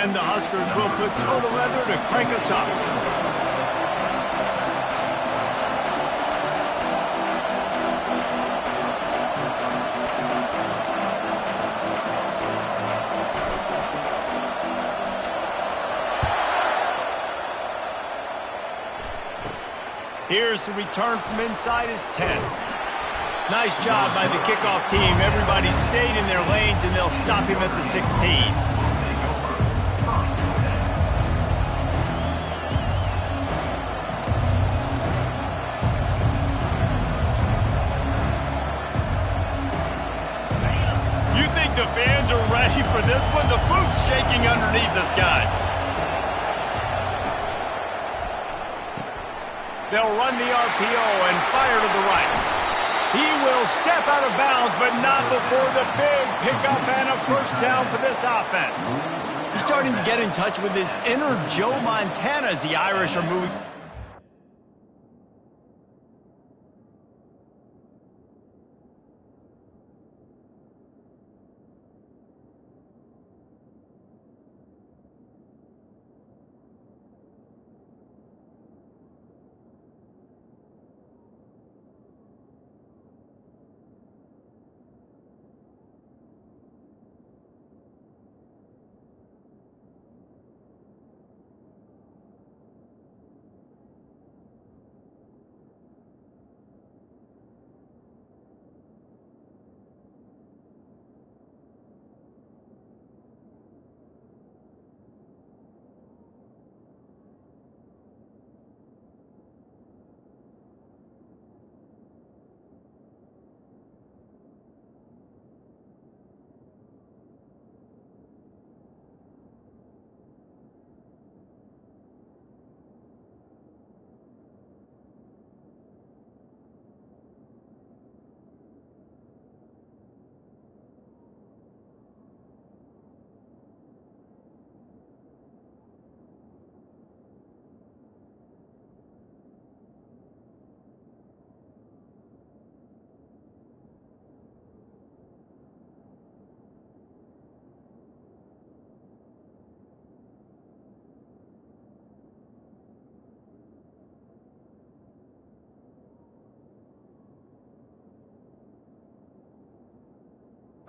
And the Huskers will put total leather to crank us up. Here's the return from inside his 10. Nice job by the kickoff team. Everybody stayed in their lanes, and they'll stop him at the 16. You think the fans are ready for this one? The booth's shaking underneath us, guys. They'll run the RPO and fire to the right. He will step out of bounds, but not before the big pickup and a first down for this offense. He's starting to get in touch with his inner Joe Montana as the Irish are moving.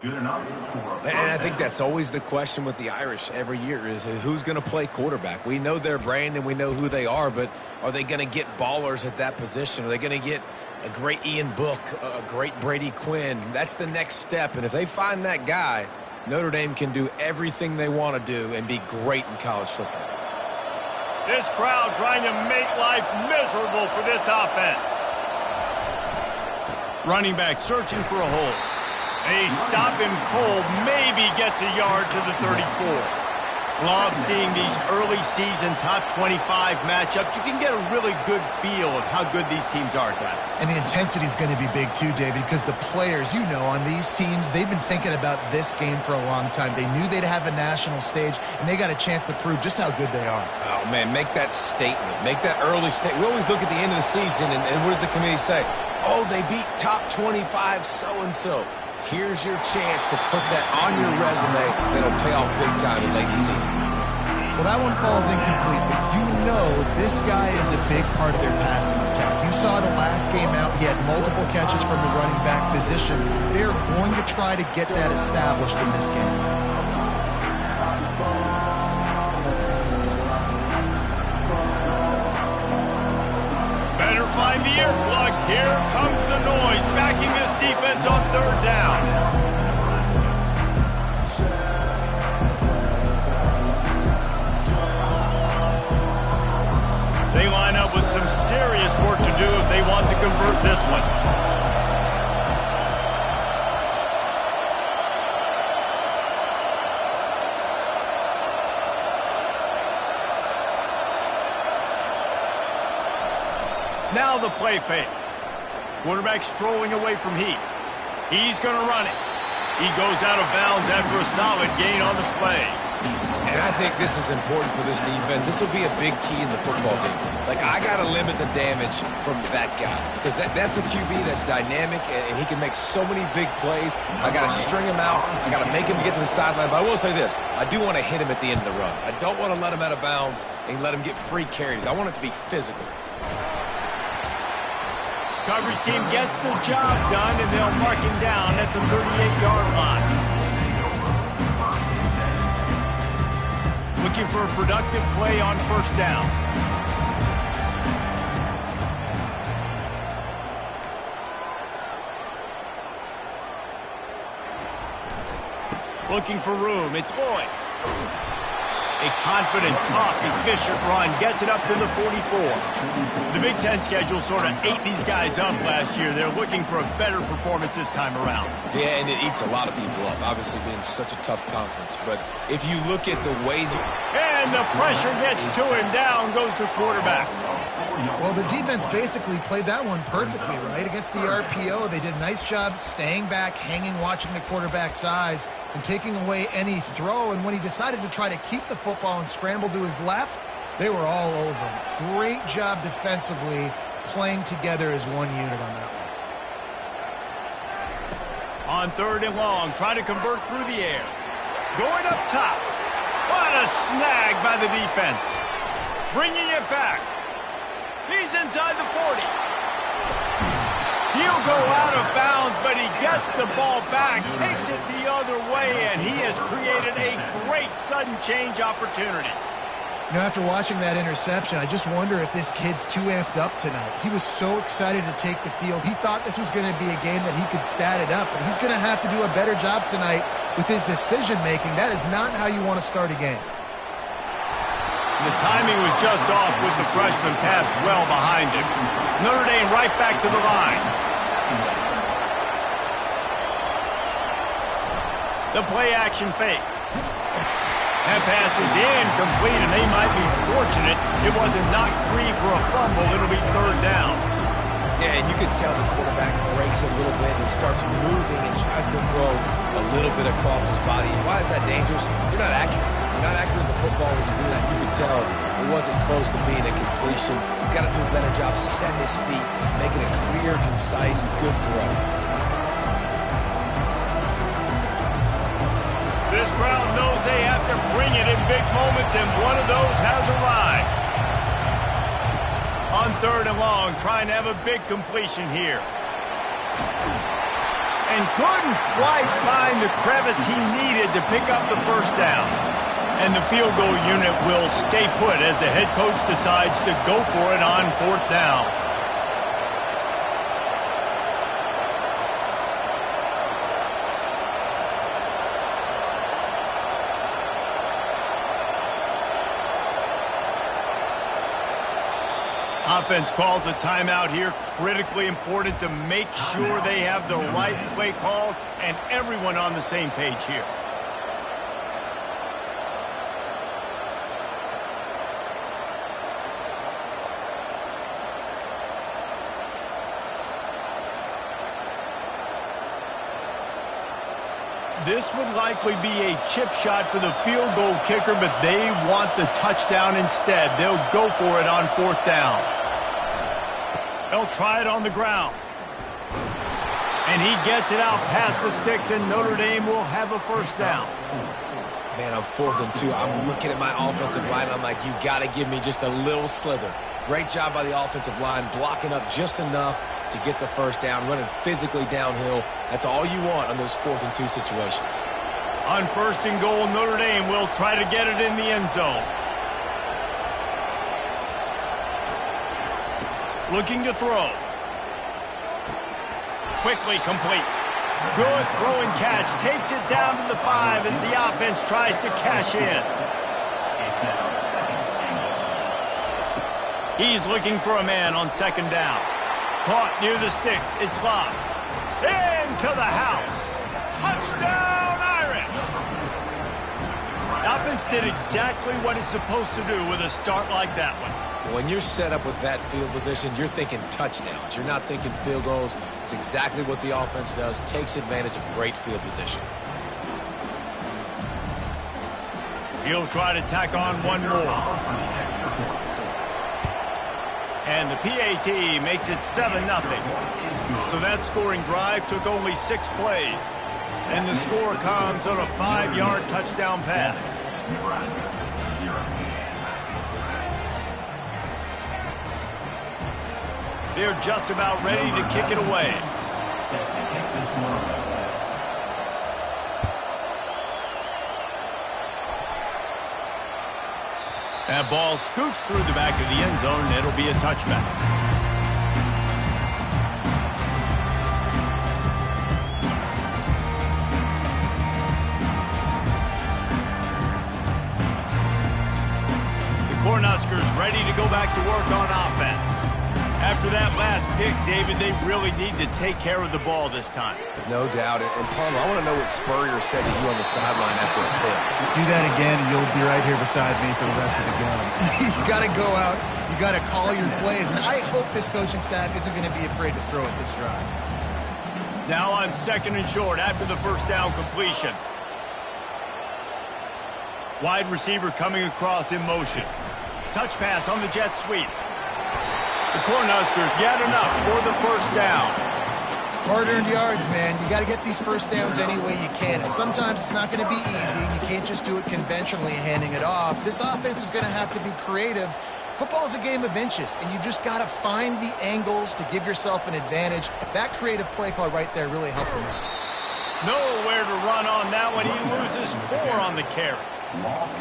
Good enough. And I think that's always the question with the Irish every year is who's going to play quarterback. We know their brand and we know who they are, but are they going to get ballers at that position? Are they going to get a great Ian Book, a great Brady Quinn? That's the next step, and if they find that guy, Notre Dame can do everything they want to do and be great in college football. This crowd trying to make life miserable for this offense. Running back searching for a hole. They stop him cold, maybe gets a yard to the 34. Love seeing these early season top 25 matchups. You can get a really good feel of how good these teams are, guys. And the intensity is going to be big too, David, because the players, you know, on these teams, they've been thinking about this game for a long time. They knew they'd have a national stage, and they got a chance to prove just how good they are. Oh, man, make that statement. Make that early statement. We always look at the end of the season, and what does the committee say? Oh, they beat top 25 so-and-so. Here's your chance to put that on your resume that'll pay off big time in late in the season. Well, that one falls incomplete, but you know this guy is a big part of their passing attack. You saw the last game out, he had multiple catches from the running back position. They're going to try to get that established in this game. Better find the earplugs. Here comes the noise, backing this defense on third down. They line up with some serious work to do if they want to convert this one. Now the play fake. Quarterback strolling away from heat. He's going to run it. He goes out of bounds after a solid gain on the play. And I think think this is important for this defense. This will be a big key in the football game. Like, I got to limit the damage from that guy because that's a QB that's dynamic, and he can make so many big plays. I got to string him out. I got to make him get to the sideline. But I will say this. I do want to hit him at the end of the runs. I don't want to let him out of bounds and let him get free carries. I want it to be physical. Coverage team gets the job done, and they'll mark him down at the 38-yard line. Looking for a productive play on first down. Looking for room. It's Lloyd. A confident, tough, efficient run gets it up to the 44. The Big Ten schedule sort of ate these guys up last year. They're looking for a better performance this time around. Yeah, and it eats a lot of people up, obviously being such a tough conference. But if you look at the way... And the pressure gets to him. Down goes the quarterback. Well, the defense basically played that one perfectly, right? Against the RPO, they did a nice job staying back, hanging, watching the quarterback's eyes, and taking away any throw. And when he decided to try to keep the football and scramble to his left, they were all over him. Great job defensively, playing together as one unit on that one. On third and long, trying to convert through the air. Going up top. What a snag by the defense. Bringing it back. He's inside the 40. He'll go out of bounds, but he gets the ball back, takes it the other way, and he has created a great sudden change opportunity. You know, after watching that interception, I just wonder if this kid's too amped up tonight. He was so excited to take the field. He thought this was going to be a game that he could stat it up, but he's going to have to do a better job tonight with his decision-making. That is not how you want to start a game. The timing was just off with the freshman pass well behind him. Notre Dame right back to the line. The play-action fake. That pass is incomplete, and they might be fortunate it wasn't knocked free for a fumble. It'll be third down. Yeah, and you can tell the quarterback breaks a little bit. He starts moving and tries to throw a little bit across his body. Why is that dangerous? You're not accurate. You're not accurate with the football when you do that. You can tell it wasn't close to being a completion. He's got to do a better job setting his feet, making a clear, concise, good throw. This crowd knows they have to bring it in big moments, and one of those has arrived. On third and long, trying to have a big completion here. And couldn't quite find the crevice he needed to pick up the first down. And the field goal unit will stay put as the head coach decides to go for it on fourth down. Offense calls a timeout here. Critically important to make sure they have the right play called and everyone on the same page here. This would likely be a chip shot for the field goal kicker, but they want the touchdown instead. They'll go for it on fourth down. They'll try it on the ground. And he gets it out past the sticks, and Notre Dame will have a first down. Man, I'm 4th and 2. I'm looking at my offensive line, and I'm like, you got to give me just a little slither. Great job by the offensive line, blocking up just enough to get the first down, running physically downhill. That's all you want on those 4th and 2 situations. On first and goal, Notre Dame will try to get it in the end zone. Looking to throw. Quickly complete. Good throw and catch. Takes it down to the 5 as the offense tries to cash in. He's looking for a man on second down. Caught near the sticks. It's locked. Into the house. Touchdown, Irish! The offense did exactly what it's supposed to do with a start like that one. When you're set up with that field position, you're thinking touchdowns. You're not thinking field goals. It's exactly what the offense does. Takes advantage of great field position. He'll try to tack on one more. And the PAT makes it 7-0. So that scoring drive took only 6 plays. And the score comes on a 5-yard touchdown pass. They're just about ready to kick it away. That ball scoots through the back of the end zone, and it'll be a touchback. The Cornhuskers ready to go back to work on offense. After that last pick, David, they really need to take care of the ball this time. No doubt. And Palmer, I want to know what Spurrier said to you on the sideline after a pick. Do that again, and you'll be right here beside me for the rest of the game. You got to go out. You got to call your plays. And I hope this coaching staff isn't going to be afraid to throw it this drive. Now on 2nd and short after the first down completion. Wide receiver coming across in motion. Touch pass on the jet sweep. The Cornhuskers get enough for the first down. Hard-earned yards, man. You got to get these first downs any way you can. And sometimes it's not going to be easy. You can't just do it conventionally, handing it off. This offense is going to have to be creative. Football is a game of inches, and you just got to find the angles to give yourself an advantage. That creative play call right there really helped him out. Nowhere to run on that one. He loses 4 on the carry.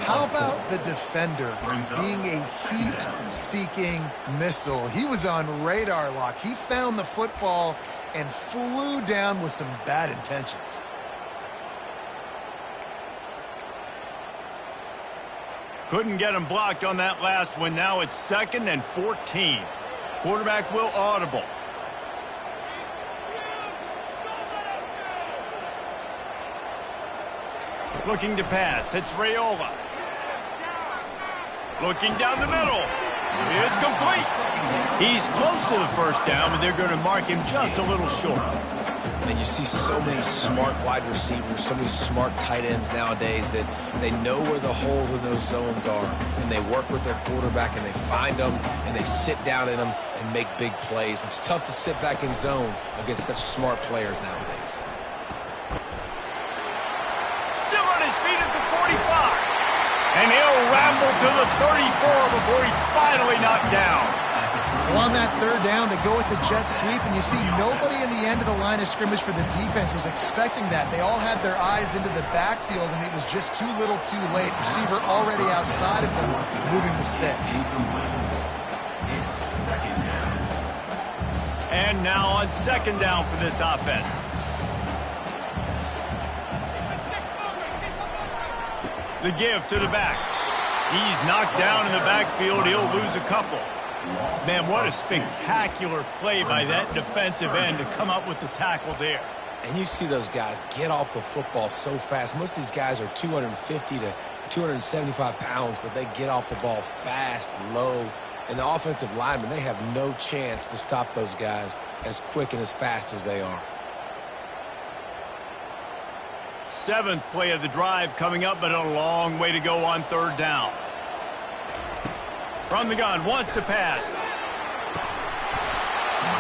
How about the defender being a heat-seeking missile? He was on radar lock. He found the football and flew down with some bad intentions. Couldn't get him blocked on that last one. Now it's 2nd and 14. Quarterback will audible. Looking to pass. It's Raiola. Looking down the middle. It's complete. He's close to the first down, but they're going to mark him just a little short. And you see so many smart wide receivers, so many smart tight ends nowadays that they know where the holes in those zones are, and they work with their quarterback, and they find them, and they sit down in them and make big plays. It's tough to sit back in zone against such smart players nowadays. Still on his feet at the 45. And he'll ramble to the 34 before he's finally knocked down. Well, on that third down, they go with the jet sweep, and you see nobody in the end of the line of scrimmage for the defense was expecting that. They all had their eyes into the backfield, and it was just too little too late. Receiver already outside of them, moving the stick. And now on 2nd down for this offense. The give to the back. He's knocked down in the backfield. He'll lose a couple. Man, what a spectacular play by that defensive end to come up with the tackle there. And you see those guys get off the football so fast. Most of these guys are 250 to 275 pounds, but they get off the ball fast, low. And the offensive linemen, they have no chance to stop those guys as quick and as fast as they are. 7th play of the drive coming up, but a long way to go on 3rd down. From the gun, wants to pass.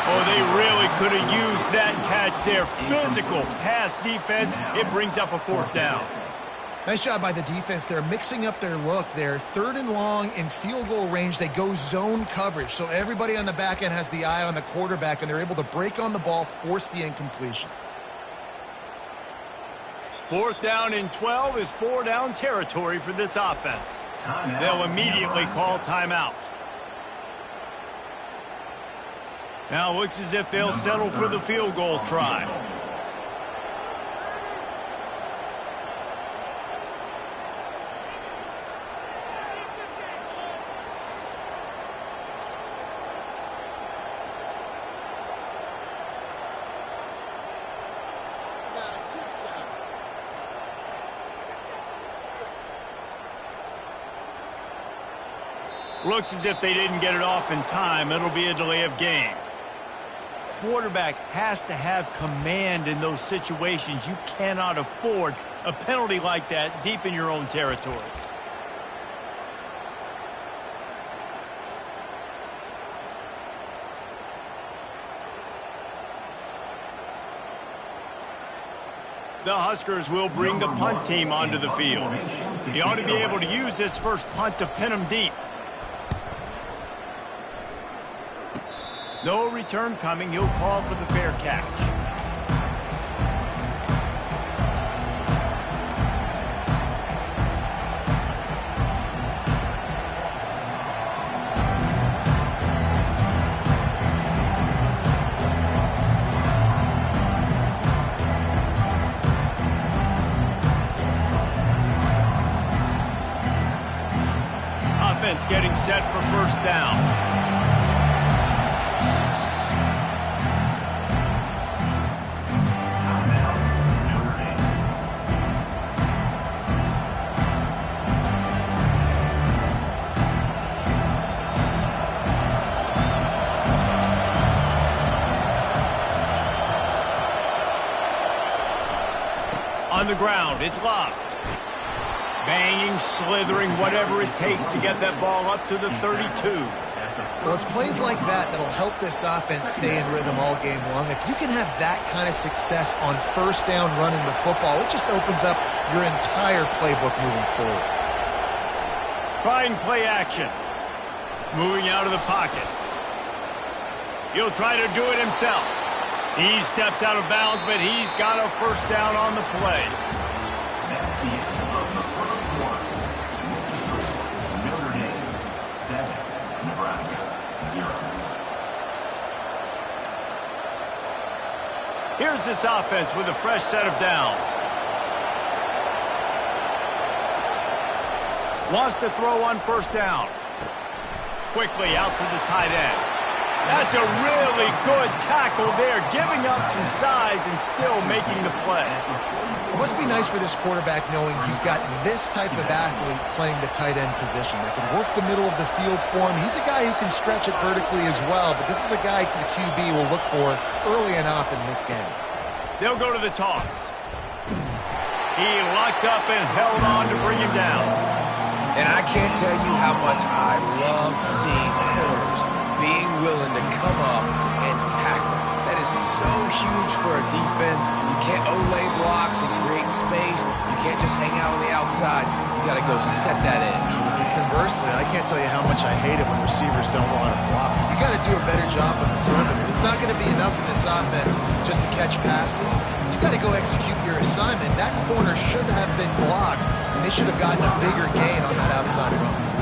Oh, they really could have used that catch there. Physical pass defense. It brings up a 4th down. Nice job by the defense. They're mixing up their look there. 3rd and long in field goal range. They go zone coverage. So everybody on the back end has the eye on the quarterback, and they're able to break on the ball, force the incompletion. 4th down and 12 is 4-down territory for this offense. They'll immediately call timeout. Now looks as if they'll settle for the field goal try. Looks as if they didn't get it off in time. It'll be a delay of game. Quarterback has to have command in those situations. You cannot afford a penalty like that deep in your own territory. The Huskers will bring the punt team onto the field. He ought to be able to use this first punt to pin them deep. No return coming. He'll call for the fair catch. Offense getting set for first down. On the ground, it's Love. Banging, slithering, whatever it takes to get that ball up to the 32. Well, it's plays like that that'll help this offense stay in rhythm all game long. If you can have that kind of success on first down running the football, it just opens up your entire playbook moving forward. Trying play action. Moving out of the pocket. He'll try to do it himself. He steps out of bounds, but he's got a first down on the play. Here's this offense with a fresh set of downs. Wants to throw on first down. Quickly out to the tight end. That's a really good tackle there, giving up some size and still making the play. It must be nice for this quarterback knowing he's got this type of athlete playing the tight end position that can work the middle of the field for him. He's a guy who can stretch it vertically as well, but this is a guy the QB will look for early and often in this game. They'll go to the toss. He locked up and held on to bring him down. And I can't tell you how much I love seeing corners being willing to come up and tackle. That is so huge for a defense. You can't olay blocks and create space. You can't just hang out on the outside. You got to go set that edge. And conversely, I can't tell you how much I hate it when receivers don't want to block. You got to do a better job on the perimeter. It's not going to be enough in this offense just to catch passes. You got to go execute your assignment. That corner should have been blocked, and they should have gotten a bigger gain on that outside run.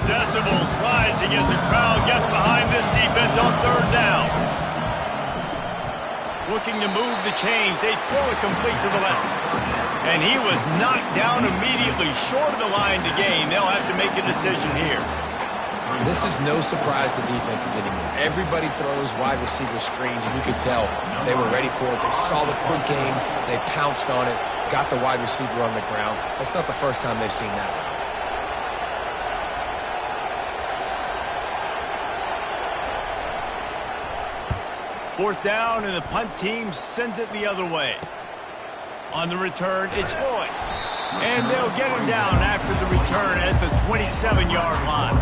Decibels rising as the crowd gets behind this defense on third down. Looking to move the chains. They throw it complete to the left. And he was knocked down immediately short of the line to gain. They'll have to make a decision here. This is no surprise to defenses anymore. Everybody throws wide receiver screens, and you can tell they were ready for it. They saw the quick game. They pounced on it, got the wide receiver on the ground. That's not the first time they've seen that. Fourth down, and the punt team sends it the other way. On the return, it's Floyd. And they'll get him down after the return at the 27-yard line.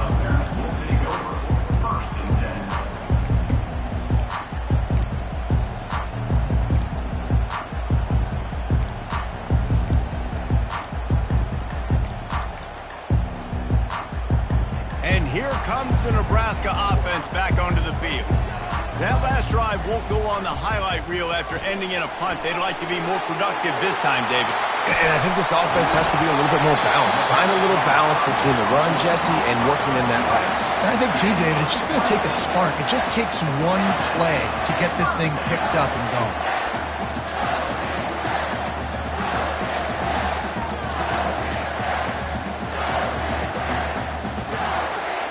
And here comes the Nebraska offense back onto the field. That last drive won't go on the highlight reel after ending in a punt. They'd like to be more productive this time, David. And I think this offense has to be a little bit more balanced. Find a little balance between the run, Jesse, and working in that pass. And I think, too, David, it's just going to take a spark. It just takes one play to get this thing picked up and going.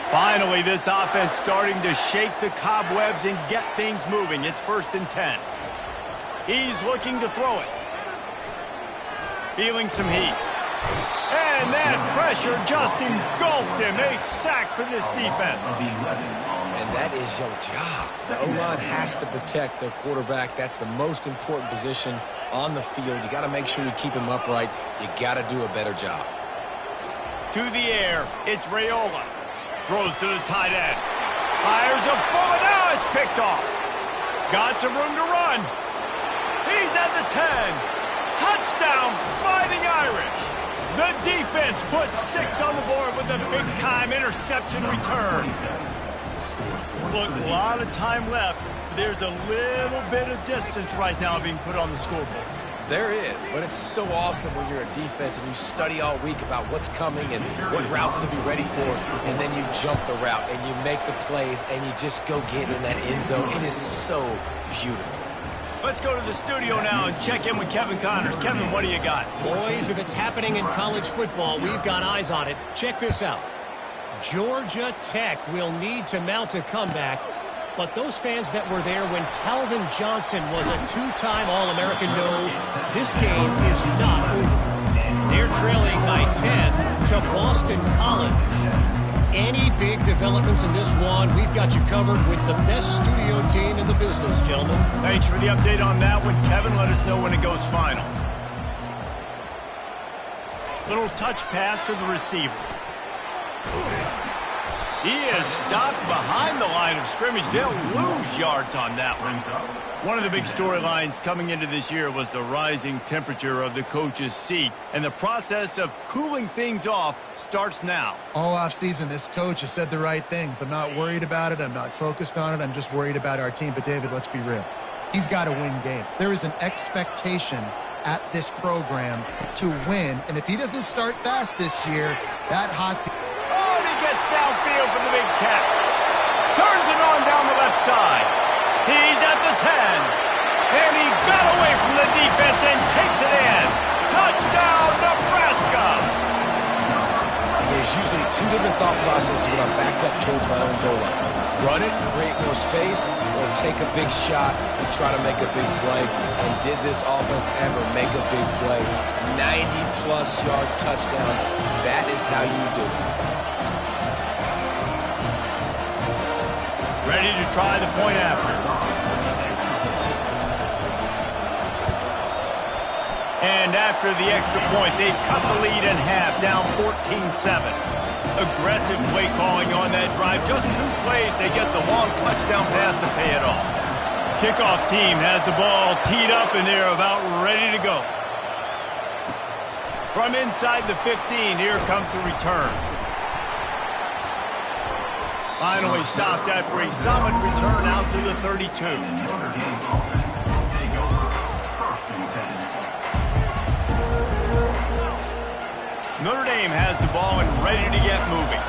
Finally, this offense starting to shake the cobwebs and get things moving. It's 1st and 10. He's looking to throw it. Feeling some heat. And that pressure just engulfed him. A sack for this defense. And that is your job. The O-line has to protect their quarterback. That's the most important position on the field. You got to make sure you keep him upright. You got to do a better job. To the air, it's Raiola. Throws to the tight end. Fires a bullet. Now it's picked off. Got some room to run. He's at the the 10. Touchdown, Fighting Irish. The defense puts 6 on the board with a big-time interception return. Look, a lot of time left. There's a little bit of distance right now being put on the scoreboard. There is, but it's so awesome when you're a defense and you study all week about what's coming and what routes to be ready for, and then you jump the route and you make the plays and you just go get in that end zone. It is so beautiful. Let's go to the studio now and check in with Kevin Connors. Kevin, what do you got? Boys, if it's happening in college football, we've got eyes on it. Check this out. Georgia Tech will need to mount a comeback, but those fans that were there when Calvin Johnson was a 2-time All-American know this game is not over. They're trailing by 10 to Boston College. Any big developments in this one, we've got you covered with the best studio team in the business, gentlemen. Thanks for the update on that one, Kevin. Let us know when it goes final. Little touch pass to the receiver. He is stopped behind the line of scrimmage. They'll lose yards on that one. One of the big storylines coming into this year was the rising temperature of the coach's seat, and the process of cooling things off starts now. All offseason, this coach has said the right things. I'm not worried about it. I'm not focused on it. I'm just worried about our team. But, David, let's be real. He's got to win games. There is an expectation at this program to win, and if he doesn't start fast this year, that hot seat. Oh, and he gets downfield for the big catch. Turns it on down the left side. He's at the 10. And he got away from the defense and takes it in. Touchdown, Nebraska. There's usually 2 different thought processes when I'm backed up towards my own goal line. Run it, create more space, or take a big shot and try to make a big play. And did this offense ever make a big play? 90-plus yard touchdown. That is how you do it. Ready to try the point after. And after the extra point, they've cut the lead in half, down 14-7. Aggressive play calling on that drive. Just 2 plays, they get the long touchdown pass to pay it off. Kickoff team has the ball teed up, and they're about ready to go. From inside the 15, here comes the return. Finally stopped after a solid return out to the 32. Notre Dame has the ball and ready to get moving.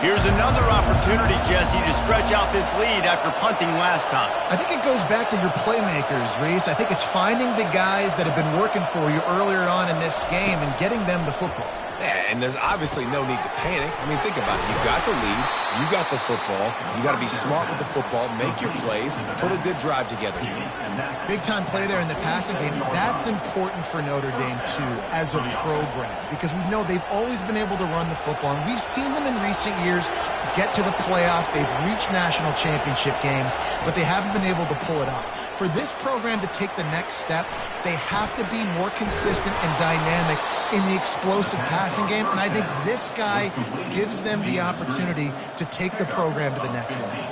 Here's another opportunity, Jesse, to stretch out this lead after punting last time. I think it goes back to your playmakers, Reese. I think it's finding the guys that have been working for you earlier on in this game and getting them the football. Yeah, and there's obviously no need to panic. I mean, think about it. You got the lead. You got the football. You got to be smart with the football. Make your plays. Put a good drive together. Big-time play there in the passing game. That's important for Notre Dame, too, as a program, because we know they've always been able to run the football, and we've seen them in recent years get to the playoff. They've reached national championship games, but they haven't been able to pull it off. For this program to take the next step, they have to be more consistent and dynamic in the explosive passing game, and I think this guy gives them the opportunity to take the program to the next level.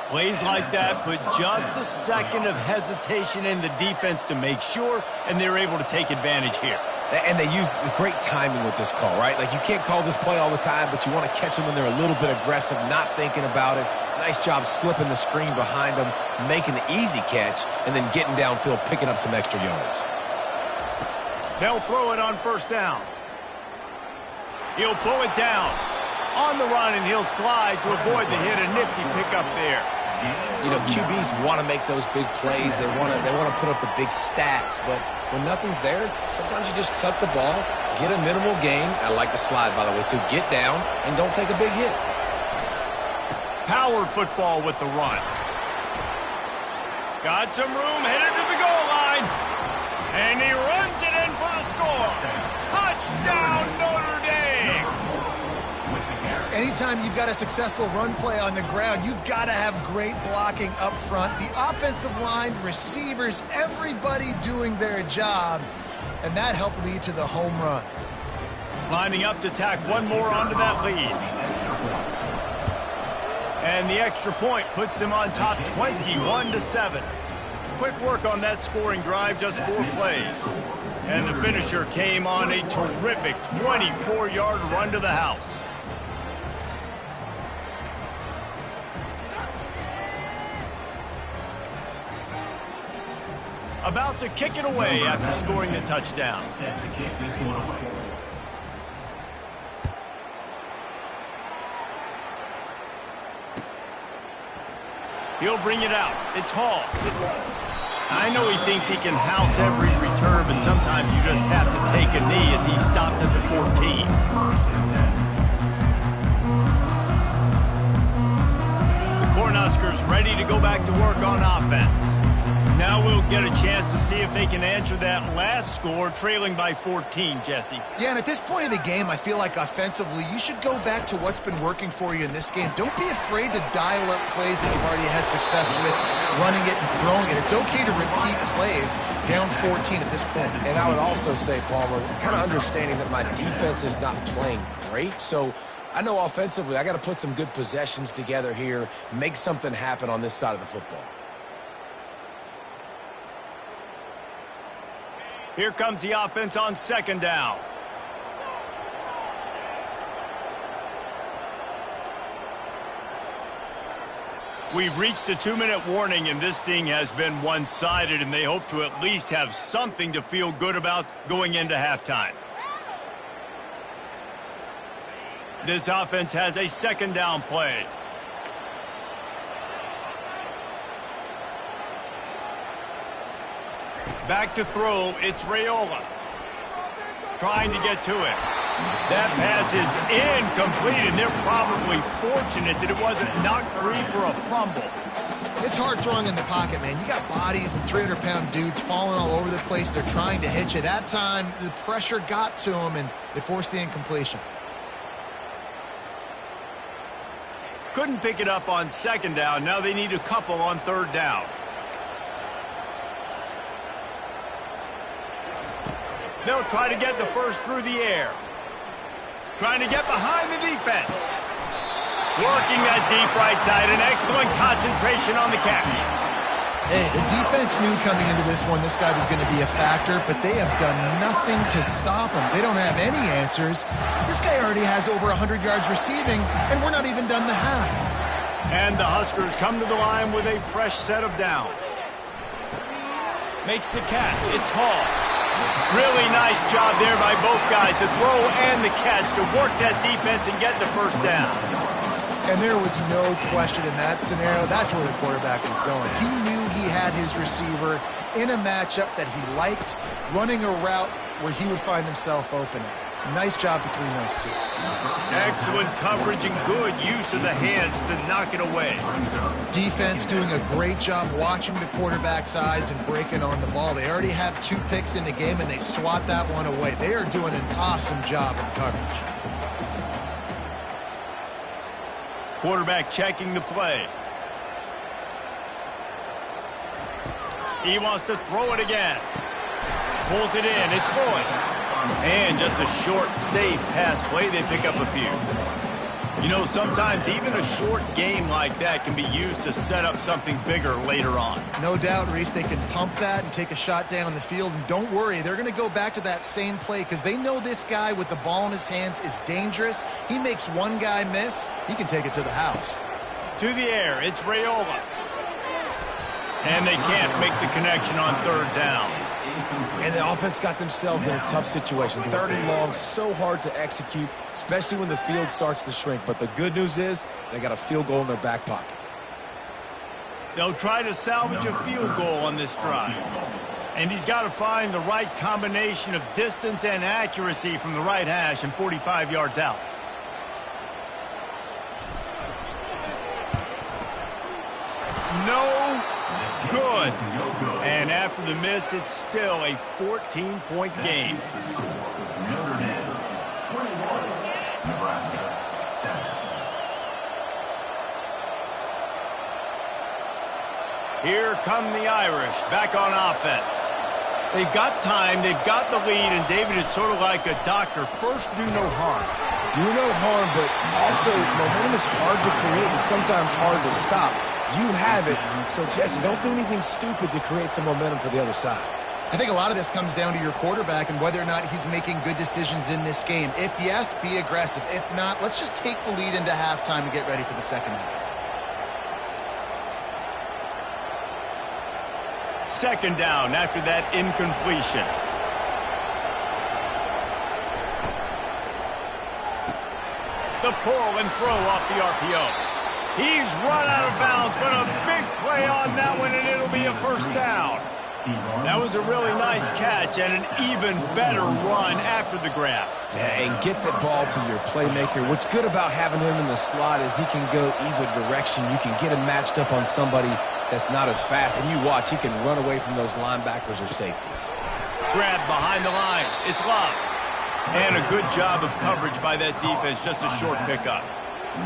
Plays like that put just a second of hesitation in the defense to make sure, and they're able to take advantage here. And they use the great timing with this call, right? Like, you can't call this play all the time, but you want to catch them when they're a little bit aggressive, not thinking about it. Nice job slipping the screen behind them, making the easy catch, and then getting downfield, picking up some extra yards. They'll throw it on first down. He'll pull it down. On the run, and he'll slide to avoid the hit. A nifty pickup there. You know, QBs want to make those big plays. They want to put up the big stats, but when nothing's there, sometimes you just tuck the ball, get a minimal gain. I like the slide, by the way, too. Get down and don't take a big hit. Power football with the run. Got some room, headed to the goal line. And he runs it in for the score. Touchdown, Notre Dame. Anytime you've got a successful run play on the ground, you've got to have great blocking up front. The offensive line, receivers, everybody doing their job. And that helped lead to the home run. Lining up to tack one more onto that lead. And the extra point puts them on top 21-7. quick work on that scoring drive, just 4 plays. And the finisher came on a terrific 24-yard run to the house. About to kick it away after scoring the touchdown. Set to kick this one away. He'll bring it out. It's Hall. I know he thinks he can house every return, but sometimes you just have to take a knee as he stopped at the 14. The Cornhuskers ready to go back to work on offense. Now we'll get a chance to see if they can answer that last score, trailing by 14, Jesse. Yeah, and at this point in the game, I feel like offensively, you should go back to what's been working for you in this game. Don't be afraid to dial up plays that you've already had success with, running it and throwing it. It's okay to repeat plays down 14 at this point. And I would also say, Palmer, kind of understanding that my defense is not playing great, so I know offensively I got to put some good possessions together here, make something happen on this side of the football. Here comes the offense on 2nd down. We've reached the 2-minute warning, and this thing has been one-sided, and they hope to at least have something to feel good about going into halftime. This offense has a 2nd down play. Back to throw, it's Raiola. Trying to get to it. That pass is incomplete, and they're probably fortunate that it wasn't knocked free for a fumble. It's hard throwing in the pocket, man. You got bodies and 300-pound dudes falling all over the place. They're trying to hit you. That time, the pressure got to them, and it forced the incompletion. Couldn't pick it up on 2nd down. Now they need a couple on 3rd down. They'll try to get the first through the air. Trying to get behind the defense. Working that deep right side. An excellent concentration on the catch. Hey, the defense knew coming into this one this guy was going to be a factor, but they have done nothing to stop him. They don't have any answers. This guy already has over 100 yards receiving, and we're not even done the half. And the Huskers come to the line with a fresh set of downs. Makes the catch. It's Hall. Really nice job there by both guys to throw and the catch to work that defense and get the first down. And there was no question in that scenario. That's where the quarterback was going. He knew he had his receiver in a matchup that he liked, running a route where he would find himself open. Nice job between those two. Excellent coverage and good use of the hands to knock it away. Defense doing a great job watching the quarterback's eyes and breaking on the ball. They already have 2 picks in the game, and they swat that one away. They are doing an awesome job in coverage. Quarterback checking the play. He wants to throw it again. Pulls it in. It's Boyd. And just a short, safe pass play. They pick up a few. You know, sometimes even a short game like that can be used to set up something bigger later on. No doubt, Reese, they can pump that and take a shot down the field. And don't worry, they're going to go back to that same play because they know this guy with the ball in his hands is dangerous. He makes one guy miss, he can take it to the house. To the air, it's Raiola. And they can't make the connection on 3rd down. And the offense got themselves in a tough situation. 3rd and long, so hard to execute, especially when the field starts to shrink. But the good news is they got a field goal in their back pocket. They'll try to salvage a field goal on this drive. And he's got to find the right combination of distance and accuracy from the right hash and 45 yards out. No good. And after the miss, it's still a 14-point game. Notre Dame 21, Nebraska 7. Here come the Irish back on offense. They've got time, they've got the lead, and David, it's sort of like a doctor. First, do no harm. Do no harm, but also momentum is hard to create and sometimes hard to stop. You have it. So, Jesse, don't do anything stupid to create some momentum for the other side. I think a lot of this comes down to your quarterback and whether or not he's making good decisions in this game. If yes, be aggressive. If not, let's just take the lead into halftime and get ready for the second half. Second down after that incompletion. The pull and throw off the RPO. He's run out of bounds, but a big play on that one, and it'll be a first down. That was a really nice catch and an even better run after the grab. Yeah, and get the ball to your playmaker. What's good about having him in the slot is he can go either direction. You can get him matched up on somebody that's not as fast, and you watch, he can run away from those linebackers or safeties. Grab behind the line. It's locked. And a good job of coverage by that defense, just a short pickup.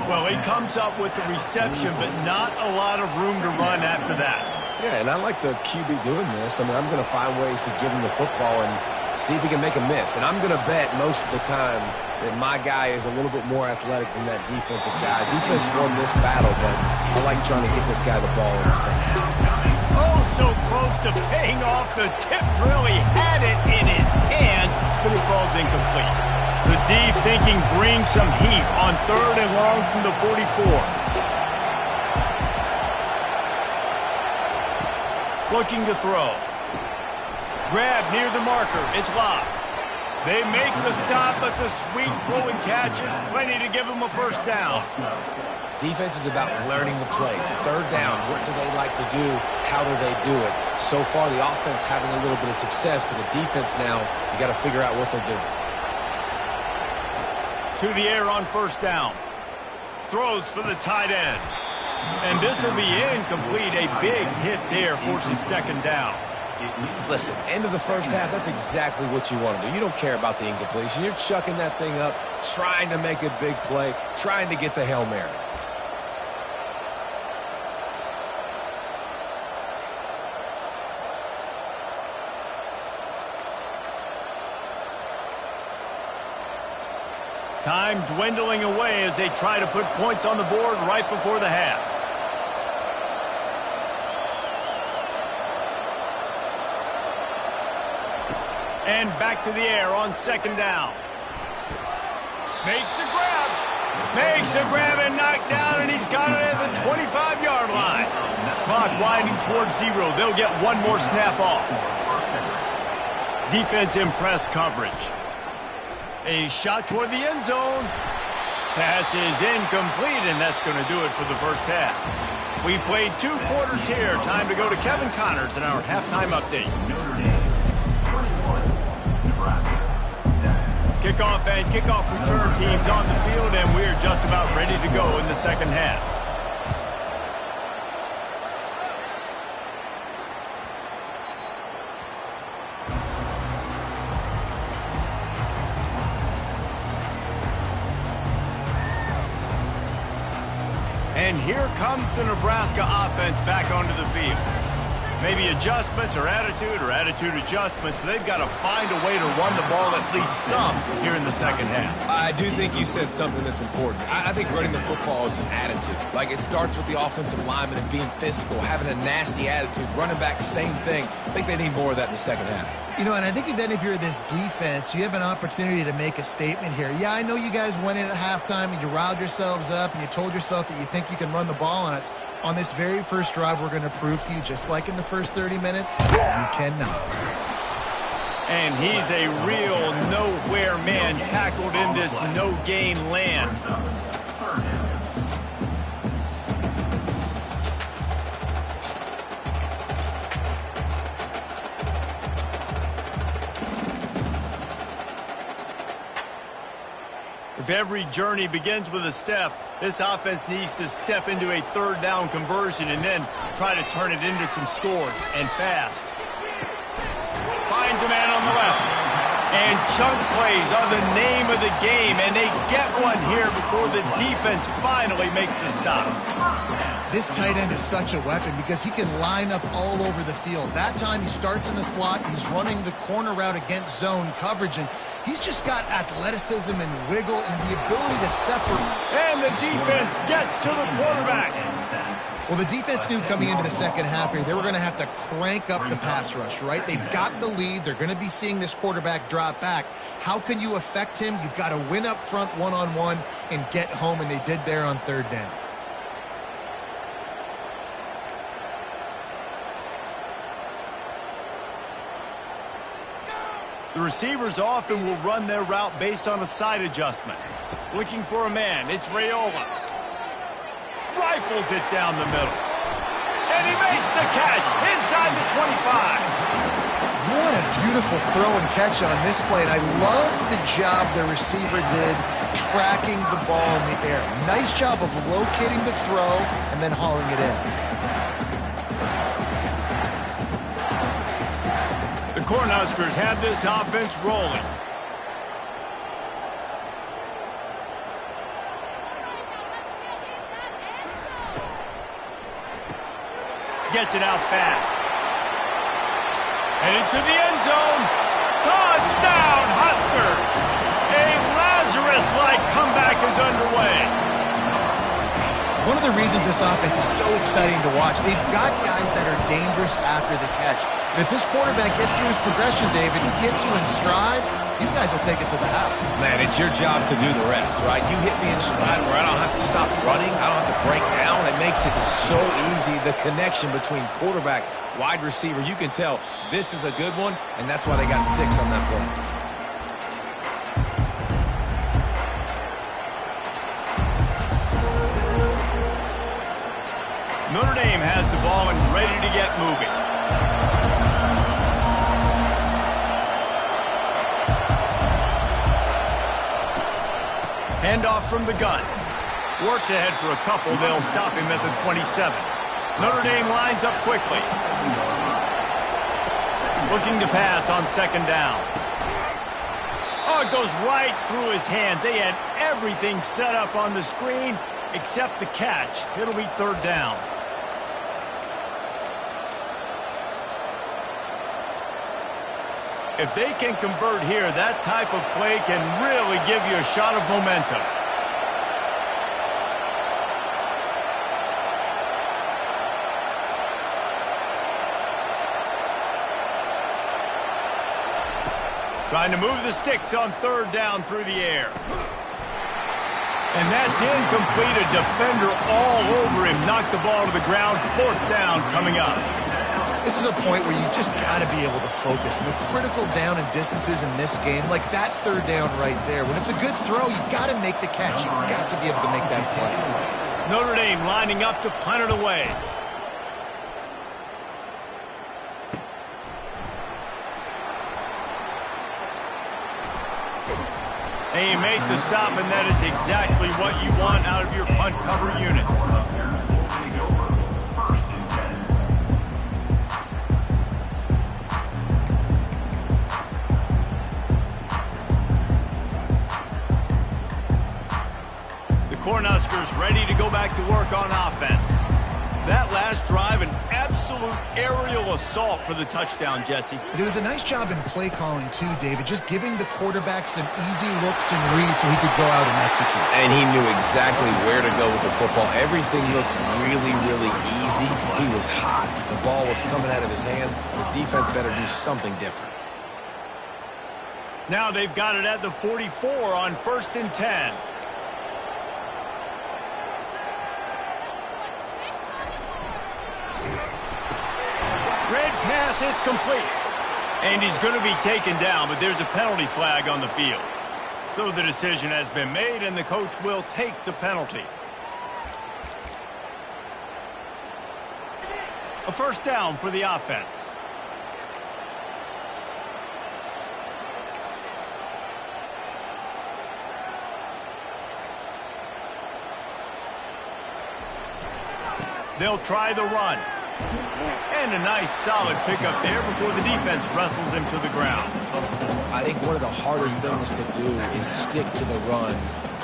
Well, he comes up with the reception, but not a lot of room to run after that. Yeah, and I like the QB doing this. I mean, I'm going to find ways to give him the football and see if he can make a miss. And I'm going to bet most of the time that my guy is a little bit more athletic than that defensive guy. Defense won this battle, but I like trying to get this guy the ball in space. Oh, so close to paying off. The tip drill. He had it in his hands, but it falls incomplete. The D thinking bring some heat on 3rd and long from the 44. Looking to throw. Grab near the marker. It's locked. They make the stop, but the sweet rolling catch is plenty to give them a first down. Defense is about learning the plays. 3rd down, what do they like to do? How do they do it? So far, the offense having a little bit of success, but the defense now, you got to figure out what they're doing. To the air on first down. Throws for the tight end. And this will be incomplete. A big hit there forces second down. Listen, end of the first half, that's exactly what you want to do. You don't care about the incompletion. You're chucking that thing up, trying to make a big play, trying to get the Hail Mary. Time dwindling away as they try to put points on the board right before the half. And back to the air on second down. Makes the grab. Makes the grab and knocked down, and he's got it at the 25-yard line. Clock winding towards 0. They'll get one more snap off. Defense in press coverage. A shot toward the end zone. Pass is incomplete, and that's going to do it for the first half. We've played 2 quarters here. Time to go to Kevin Connors in our halftime update. Kickoff and kickoff return teams on the field, and we're just about ready to go in the second half. And here comes the Nebraska offense back onto the field. Maybe adjustments or attitude adjustments, but they've got to find a way to run the ball at least some here in the second half. I do think you said something that's important. I think running the football is an attitude. Like, it starts with the offensive lineman and being physical, having a nasty attitude. Running back, same thing. I think they need more of that in the second half. You know, and I think even if you're this defense, you have an opportunity to make a statement here. Yeah, I know you guys went in at halftime and you riled yourselves up and you told yourself that you think you can run the ball on us. On this very first drive, we're going to prove to you, just like in the first 30 minutes, you cannot. And he's a real nowhere man tackled in this no-gain land. If every journey begins with a step, this offense needs to step into a 3rd down conversion and then try to turn it into some scores, and fast. Finds a man on the left. And chunk plays are the name of the game, and they get one here before the defense finally makes the stop. This tight end is such a weapon because he can line up all over the field. That time he starts in the slot, he's running the corner route against zone coverage, and he's just got athleticism and wiggle and the ability to separate. And the defense gets to the quarterback. Well, the defense knew coming into the second half here, they were going to have to crank up the pass rush, right? They've got the lead. They're going to be seeing this quarterback drop back. How can you affect him? You've got to win up front one-on-one and get home, and they did there on third down. The receivers often will run their route based on a side adjustment. Looking for a man, it's Raiola. Rifles it down the middle. And he makes the catch inside the 25. What a beautiful throw and catch on this play, and I love the job the receiver did tracking the ball in the air. Nice job of locating the throw and then hauling it in. The Cornhuskers have this offense rolling. Gets it out fast. And into the end zone. Touchdown, Husker! A Lazarus-like comeback is underway. One of the reasons this offense is so exciting to watch, they've got guys that are dangerous after the catch. And if this quarterback gets through his progression, David, he gets you in stride, these guys will take it to the house. Man, it's your job to do the rest, right? You hit me in stride where I don't have to stop running. I don't have to break down. It makes it so easy. The connection between quarterback, wide receiver, you can tell this is a good one, and that's why they got 6 on that play. Notre Dame has the ball and ready to get moving. Handoff from the gun. Works ahead for a couple. They'll stop him at the 27. Notre Dame lines up quickly. Looking to pass on second down. Oh, it goes right through his hands. They had everything set up on the screen except the catch. It'll be third down. If they can convert here, that type of play can really give you a shot of momentum. Trying to move the sticks on third down through the air. And that's incomplete. A defender all over him. Knocked the ball to the ground. Fourth down coming up. This is a point where you just got to be able to focus. And the critical down and distances in this game, like that third down right there, when it's a good throw, you got to make the catch. You got to be able to make that play. Notre Dame lining up to punt it away. And you make the stop, and that is exactly what you want out of your punt cover unit. Cornhuskers ready to go back to work on offense. That last drive, an absolute aerial assault for the touchdown, Jesse. But it was a nice job in play calling too, David, just giving the quarterback some easy looks and reads so he could go out and execute. And he knew exactly where to go with the football. Everything looked really, really easy. He was hot. The ball was coming out of his hands. The defense better do something different. Now they've got it at the 44 on 1st and 10. Red pass, it's complete. And he's going to be taken down, but there's a penalty flag on the field. So the decision has been made, and the coach will take the penalty. A first down for the offense. They'll try the run. And a nice solid pickup there before the defense wrestles him to the ground. I think one of the hardest things to do is stick to the run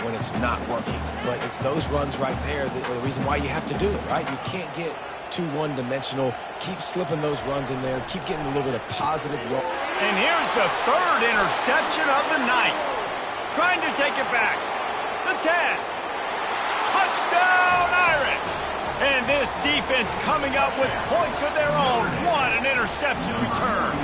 when it's not working. But it's those runs right there that are the reason why you have to do it, right? You can't get too one-dimensional. Keep slipping those runs in there. Keep getting a little bit of positive. And here's the third interception of the night. Trying to take it back. The 10. Touchdown, Irish. And this defense defense coming up with points of their own. What an interception return.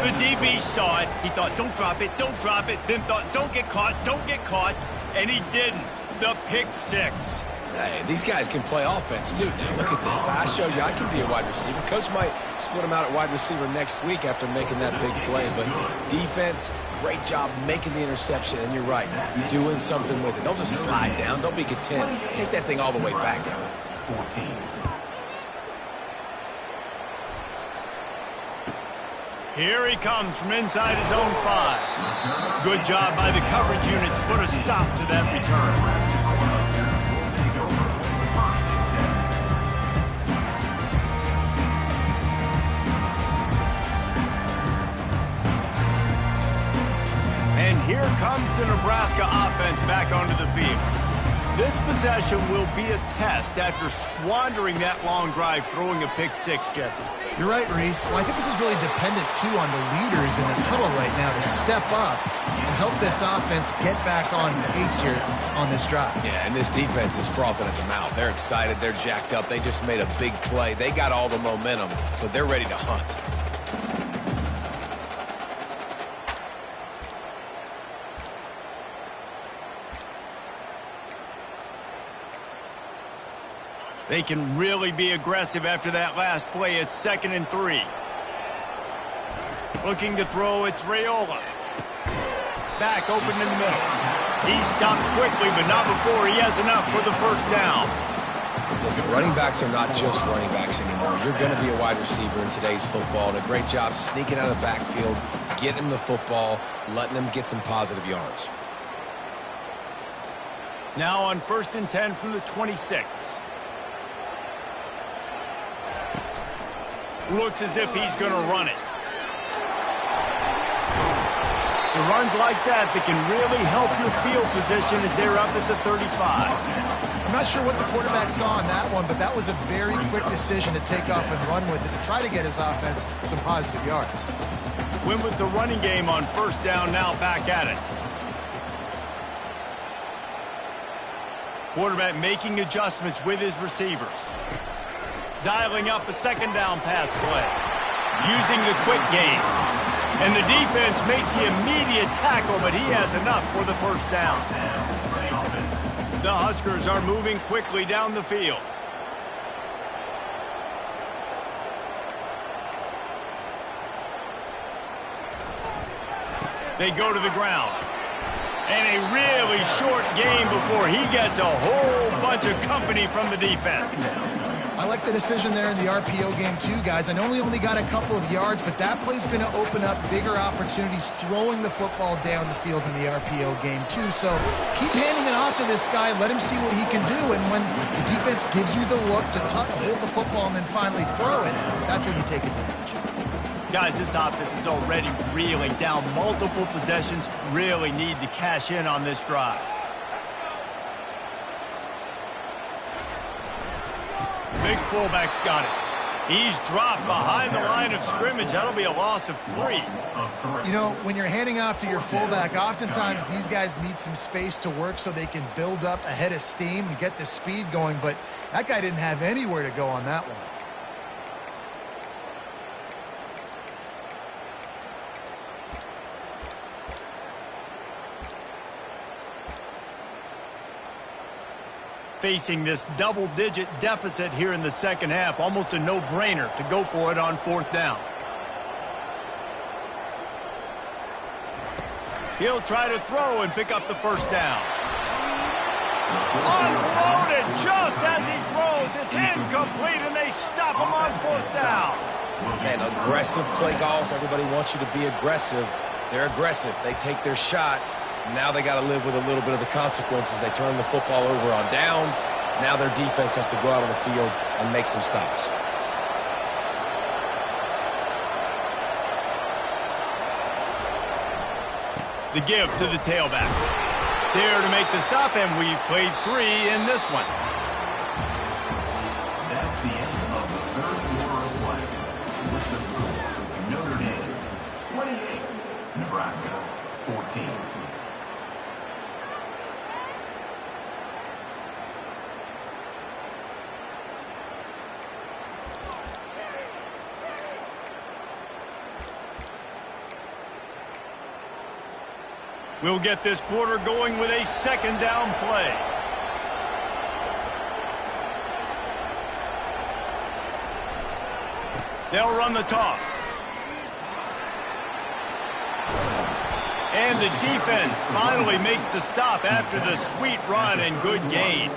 The DB saw it. He thought, don't drop it, don't drop it. Then thought, don't get caught. And he didn't. The pick six. Hey, these guys can play offense, too. Now, look at this. I showed you I can be a wide receiver. Coach might split him out at wide receiver next week after making that big play. But defense, great job making the interception. And you're right, doing something with it. Don't just slide down. Don't be content. Take that thing all the way back. 14. Here he comes from inside his own 5. Good job by the coverage unit to put a stop to that return. And here comes the Nebraska offense back onto the field. This possession will be a test after squandering that long drive throwing a pick six, Jesse. You're right, Reese. Well, I think this is really dependent, too, on the leaders in this huddle right now to step up and help this offense get back on pace here on this drive. Yeah, and this defense is frothing at the mouth. They're excited. They're jacked up. They just made a big play. They got all the momentum, so they're ready to hunt. They can really be aggressive after that last play. It's 2nd and 3. Looking to throw, it's Raiola. Back open in the middle. He stopped quickly, but not before he has enough for the first down. Listen, running backs are not just running backs anymore. You're going to be a wide receiver in today's football. And a great job sneaking out of the backfield, getting him the football, letting him get some positive yards. Now on 1st and 10 from the 26. Looks as if he's going to run it. So runs like that can really help your field position as they're up at the 35. I'm not sure what the quarterback saw on that one, but that was a very quick decision to take off and run with it to try to get his offense some positive yards. Win with the running game on 1st down, now back at it. Quarterback making adjustments with his receivers. Dialing up a 2nd down pass play. Using the quick game. And the defense makes the immediate tackle, but he has enough for the 1st down. The Huskers are moving quickly down the field. They go to the ground. And a really short game before he gets a whole bunch of company from the defense. I like the decision there in the RPO game too, guys. I know he only got a couple of yards, but that play's going to open up bigger opportunities throwing the football down the field in the RPO game too. So keep handing it off to this guy. Let him see what he can do. And when the defense gives you the look to hold the football and then finally throw it, that's when you take advantage. Guys, this offense is already reeling down multiple possessions. Really need to cash in on this drive. Big fullback's got it. He's dropped behind the line of scrimmage. That'll be a loss of 3. You know, when you're handing off to your fullback, oftentimes these guys need some space to work so they can build up a head of steam and get the speed going, but that guy didn't have anywhere to go on that one. Facing this double-digit deficit here in the 2nd half, almost a no-brainer to go for it on 4th down. He'll try to throw and pick up the 1st down. Unloaded just as he throws. It's incomplete, and they stop him on 4th down. Man, aggressive play calls. Everybody wants you to be aggressive. They're aggressive. They take their shot. Now they got to live with a little bit of the consequences. They turn the football over on downs. Now their defense has to go out on the field and make some stops. The give to the tailback. There to make the stop, and we've played 3 in this one. That's the end of the 3rd quarter of play. With the score, Notre Dame 28, Nebraska 14. We'll get this quarter going with a second down play. They'll run the toss. And the defense finally makes the stop after the sweet run and good gain.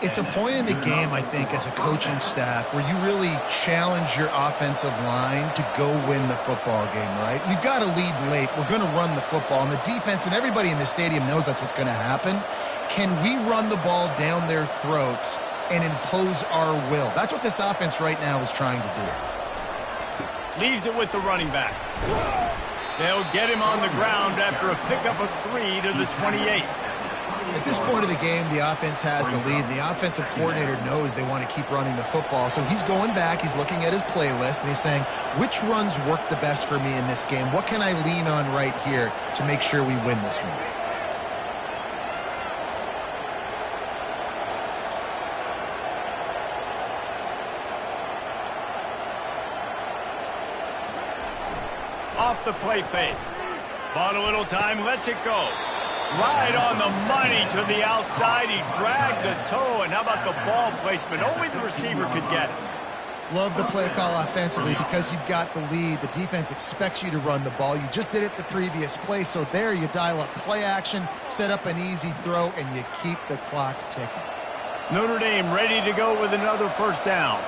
It's a point in the game, I think, as a coaching staff where you really challenge your offensive line to go win the football game, right? We've got to lead late. We're going to run the football. And the defense and everybody in the stadium knows that's what's going to happen. Can we run the ball down their throats and impose our will? That's what this offense right now is trying to do. Leaves it with the running back. They'll get him on the ground after a pickup of 3 to the 28. At this point of the game, the offense has the lead. The offensive coordinator knows they want to keep running the football. So he's going back, he's looking at his playlist, and he's saying, which runs work the best for me in this game? What can I lean on right here to make sure we win this one? Off the play fake. Bought a little time, lets it go. Right on the money to the outside. He dragged the toe, and how about the ball placement? Only the receiver could get it. Love the play call offensively because you've got the lead. The defense expects you to run the ball. You just did it the previous play, so there you dial up play action, set up an easy throw, and you keep the clock ticking. Notre Dame ready to go with another first down.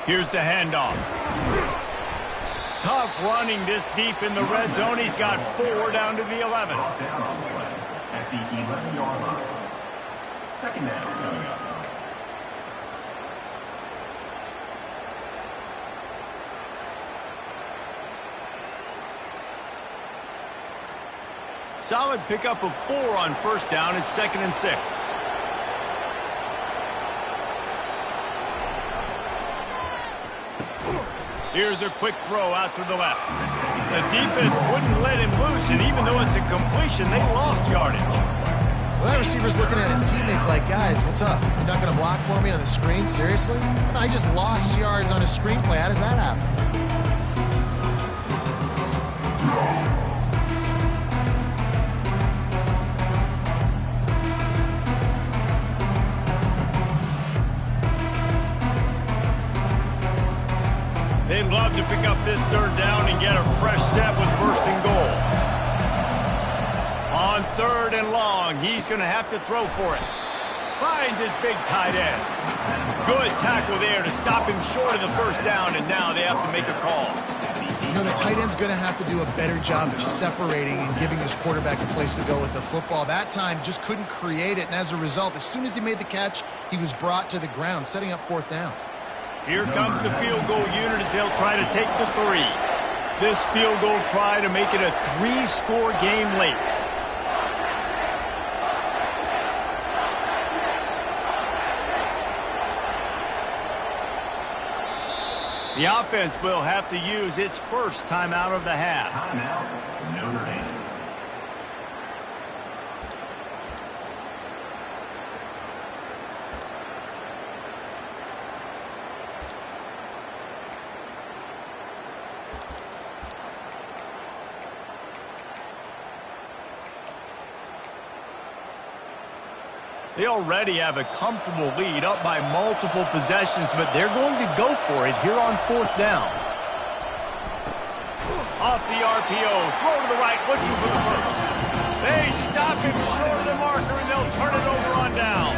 Here's the handoff. Tough running this deep in the red zone. He's got 4 down to the 11. Brought down on the play at the 11-yard line. Second down coming up. Solid pickup of 4 on first down. It's 2nd and 6. Here's a quick throw out to the left. The defense wouldn't let him loose, and even though it's a completion, they lost yardage. Well, that receiver's looking at his teammates like, guys, what's up? You're not going to block for me on the screen? Seriously? I just lost yards on a screenplay. How does that happen? They'd love to pick up this 3rd down and get a fresh set with 1st and goal. On 3rd and long, he's going to have to throw for it. Finds his big tight end. Good tackle there to stop him short of the 1st down, and now they have to make a call. You know, the tight end's going to have to do a better job of separating and giving his quarterback a place to go with the football. That time just couldn't create it, and as a result, as soon as he made the catch, he was brought to the ground, setting up 4th down. Here comes the field goal unit as they'll try to take the 3. This field goal try to make it a 3-score game late. The offense will have to use its first timeout of the half. Timeout, Notre Dame. They already have a comfortable lead, up by multiple possessions, but they're going to go for it here on 4th down. Off the RPO, throw to the right, looking for the first. They stop him short of the marker, and they'll turn it over on down.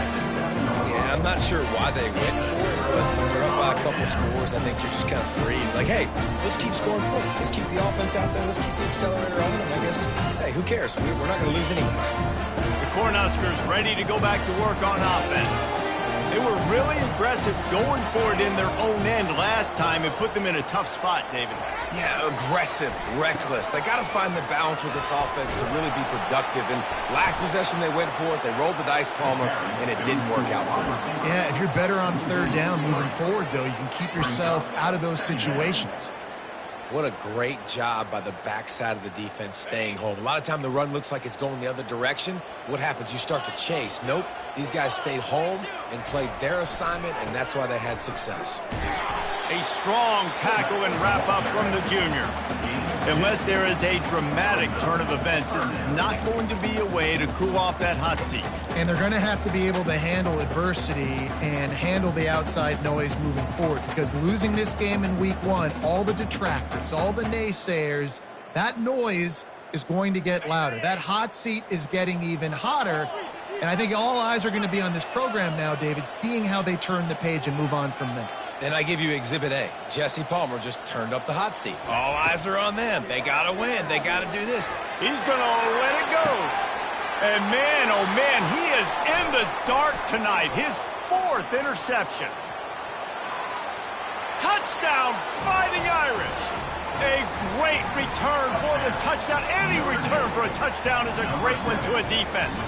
Yeah, I'm not sure why they went for it, but when you're up by a couple scores, I think you're just kind of free. Like, hey, let's keep scoring points. Let's keep the offense out there. Let's keep the accelerator on them. I guess, hey, who cares? We're not going to lose anyways. Cornhuskers ready to go back to work on offense. They were really aggressive going for it in their own end last time and put them in a tough spot, David. Yeah, aggressive, reckless. They got to find the balance with this offense to really be productive. And last possession they went for it. They rolled the dice, Palmer, and it didn't work out for them. Yeah, if you're better on 3rd down moving forward, though, you can keep yourself out of those situations. What a great job by the backside of the defense staying home. A lot of time the run looks like it's going the other direction. What happens? You start to chase. Nope. These guys stayed home and played their assignment, and that's why they had success. A strong tackle and wrap-up from the junior. Unless there is a dramatic turn of events, this is not going to be a way to cool off that hot seat. And they're going to have to be able to handle adversity and handle the outside noise moving forward, because losing this game in week 1, all the detractors, all the naysayers, that noise is going to get louder. That hot seat is getting even hotter. And I think all eyes are going to be on this program now, David, seeing how they turn the page and move on from this. And I give you Exhibit A. Jesse Palmer just turned up the hot seat. All eyes are on them. They got to win. They got to do this. He's going to let it go. And man, oh man, he is in the dark tonight. His 4th interception. Touchdown, Fighting Irish. A great return for the touchdown. Any return for a touchdown is a great one to a defense.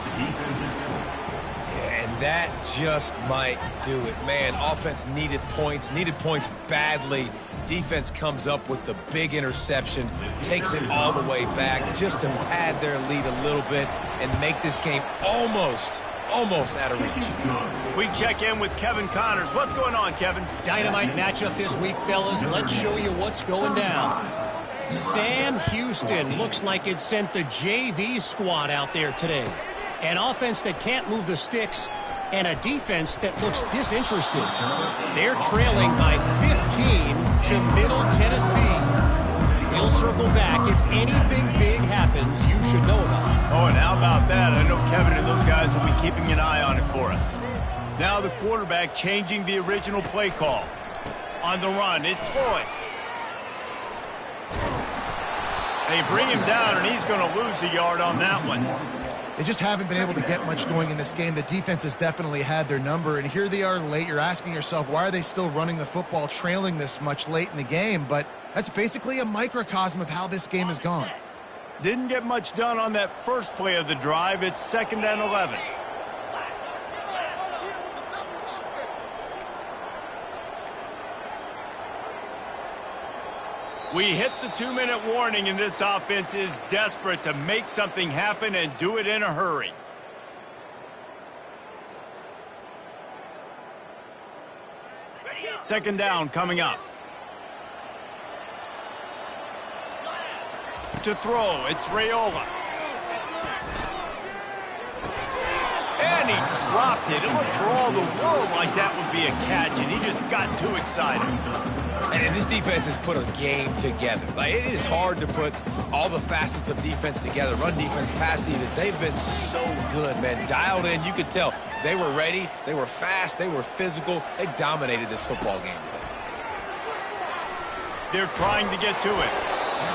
Yeah, and that just might do it. Man, offense needed points badly. Defense comes up with the big interception, takes it all the way back just to pad their lead a little bit and make this game almost out of reach. We check in with Kevin Connors. What's going on, Kevin? Dynamite matchup this week, fellas. Let's show you what's going down. Sam Houston looks like it sent the JV squad out there today. An offense that can't move the sticks and a defense that looks disinterested. They're trailing by 15 to Middle Tennessee. We'll circle back. If anything big happens, you should know about it. Oh, and how about that? I know Kevin and those guys will be keeping an eye on it for us. Now the quarterback changing the original play call. On the run, it's Boyd. They bring him down, and he's going to lose a yard on that one. They just haven't been able to get much going in this game. The defense has definitely had their number, and here they are late. You're asking yourself, why are they still running the football, trailing this much late in the game? But that's basically a microcosm of how this game has gone. Didn't get much done on that first play of the drive. It's 2nd and 11. We hit the 2-minute warning, and this offense is desperate to make something happen and do it in a hurry. Second down coming up. To throw, it's Raiola. And he dropped it. It looked for all the world like that would be a catch, and he just got too excited. And this defense has put a game together. Like, it is hard to put all the facets of defense together. Run defense, pass defense. They've been so good, man. Dialed in. You could tell they were ready. They were fast. They were physical. They dominated this football game today. They're trying to get to it.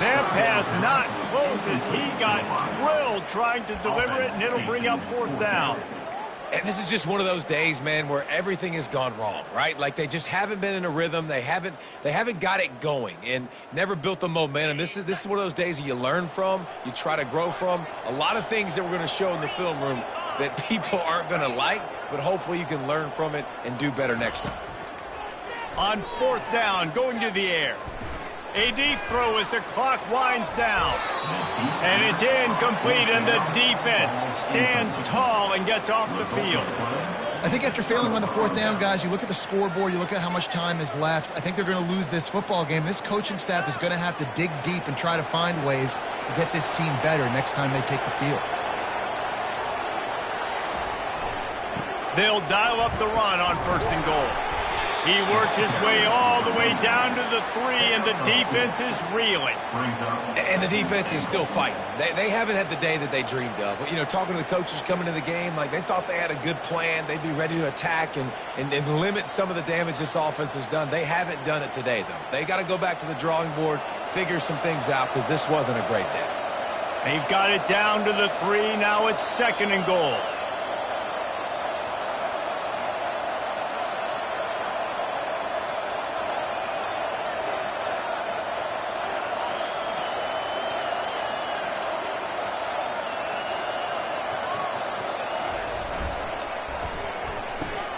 That pass not close as he got drilled trying to deliver it, and it'll bring up 4th down. And this is just one of those days, man, where everything has gone wrong, right? Like, they just haven't been in a rhythm. They haven't got it going and never built the momentum. This is one of those days that you learn from, you try to grow from. A lot of things that we're going to show in the film room that people aren't going to like, but hopefully you can learn from it and do better next time. On 4th down, going to the air. A deep throw as the clock winds down. And it's incomplete, and the defense stands tall and gets off the field. I think after failing on the 4th down, guys, you look at the scoreboard, you look at how much time is left. I think they're going to lose this football game. This coaching staff is going to have to dig deep and try to find ways to get this team better next time they take the field. They'll dial up the run on 1st and goal. He works his way all the way down to the 3, and the defense is reeling. And the defense is still fighting. They haven't had the day that they dreamed of. You know, talking to the coaches coming to the game, like, they thought they had a good plan. They'd be ready to attack and limit some of the damage this offense has done. They haven't done it today, though. They got to go back to the drawing board, figure some things out, because this wasn't a great day. They've got it down to the 3. Now it's 2nd and goal.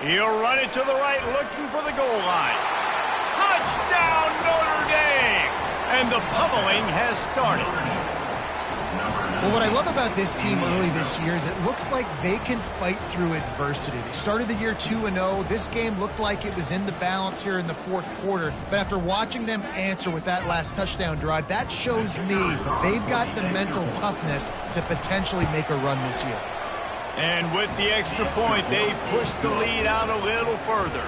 He'll run it to the right, looking for the goal line. Touchdown, Notre Dame! And the pummeling has started. Well, what I love about this team early this year is it looks like they can fight through adversity. They started the year 2-0. This game looked like it was in the balance here in the fourth quarter. But after watching them answer with that last touchdown drive, that shows me they've got the mental toughness to potentially make a run this year. And with the extra point, they pushed the lead out a little further.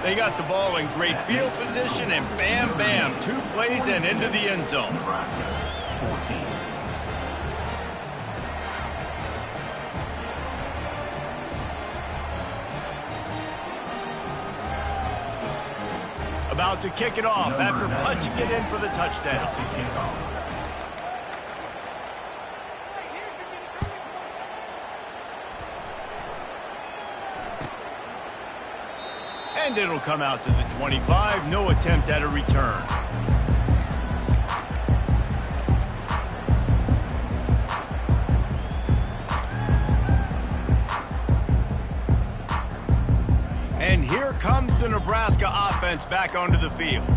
They got the ball in great field position, and bam, bam, 2 plays and into the end zone. Nebraska, 14. About to kick it off after punching it in for the touchdown. And it'll come out to the 25. No attempt at a return. And here comes the Nebraska offense back onto the field.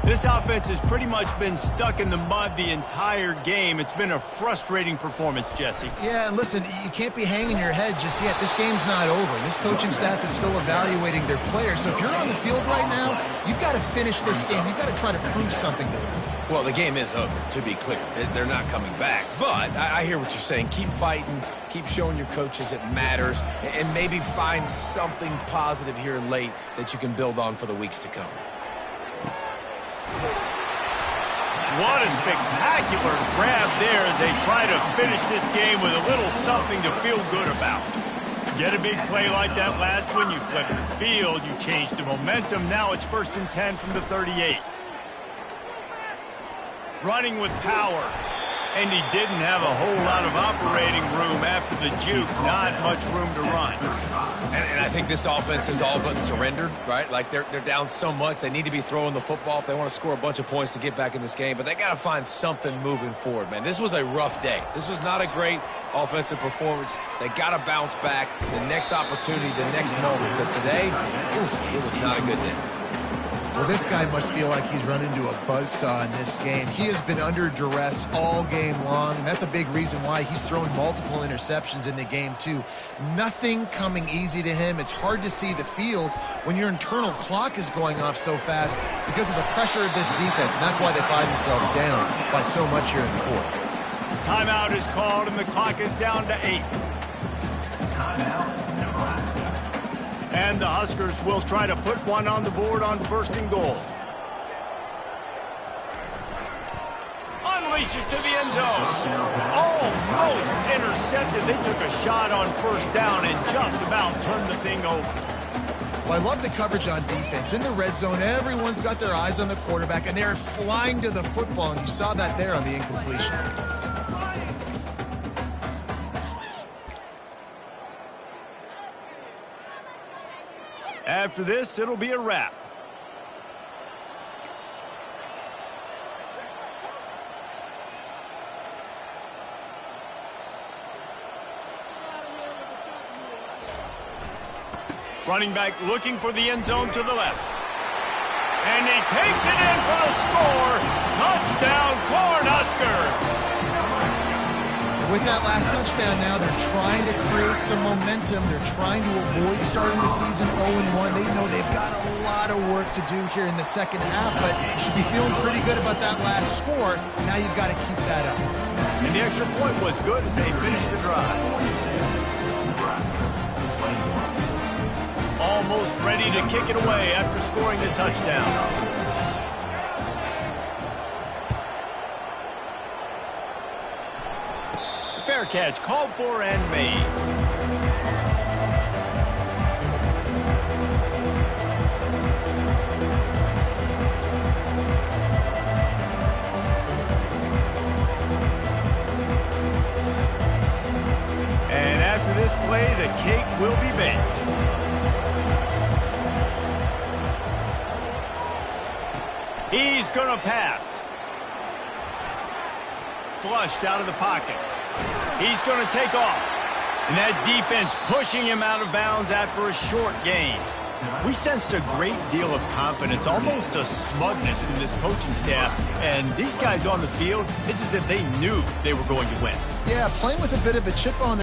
This offense has pretty much been stuck in the mud the entire game. It's been a frustrating performance, Jesse. Yeah, and listen, you can't be hanging your head just yet. This game's not over. This coaching staff is still evaluating their players. So if you're on the field right now, you've got to finish this game. You've got to try to prove something to them. Well, the game is over, to be clear. They're not coming back. But I hear what you're saying. Keep fighting. Keep showing your coaches it matters. And maybe find something positive here late that you can build on for the weeks to come. What a spectacular grab there as they try to finish this game with a little something to feel good about. Get a big play like that last one, you flip the field, you change the momentum. Now it's 1st and 10 from the 38. Running with power. And he didn't have a whole lot of operating room after the juke. Not much room to run. And I think this offense is all but surrendered, right? Like they're down so much. They need to be throwing the football if they want to score a bunch of points to get back in this game. But they got to find something moving forward, man. This was a rough day. This was not a great offensive performance. They got to bounce back the next opportunity, the next moment. Because today, oof, it was not a good day. Well, this guy must feel like he's run into a buzzsaw in this game. He has been under duress all game long, and that's a big reason why he's thrown multiple interceptions in the game, too. Nothing coming easy to him. It's hard to see the field when your internal clock is going off so fast because of the pressure of this defense, and that's why they find themselves down by so much here in the fourth. Timeout is called, and the clock is down to 8. Timeout, Nebraska. And the Huskers will try to put one on the board on 1st and goal. Unleashes to the end zone. Almost intercepted. They took a shot on 1st down and just about turned the thing over. Well, I love the coverage on defense. In the red zone, everyone's got their eyes on the quarterback, and they're flying to the football, and you saw that there on the incompletion. After this, it'll be a wrap. Running back looking for the end zone to the left. And he takes it in for the score. Touchdown, Cornhuskers. With that last touchdown now, they're trying to create some momentum. They're trying to avoid starting the season 0-1. They know they've got a lot of work to do here in the second half, but you should be feeling pretty good about that last score. Now you've got to keep that up. And the extra point was good as they finished the drive. Almost ready to kick it away after scoring the touchdown. Fair catch called for and made. And after this play, the cake will be baked. He's going to pass. Flushed out of the pocket. He's going to take off. And that defense pushing him out of bounds after a short gain. We sensed a great deal of confidence, almost a smugness from this coaching staff. And these guys on the field, it's as if they knew they were going to win. Yeah, playing with a bit of a chip on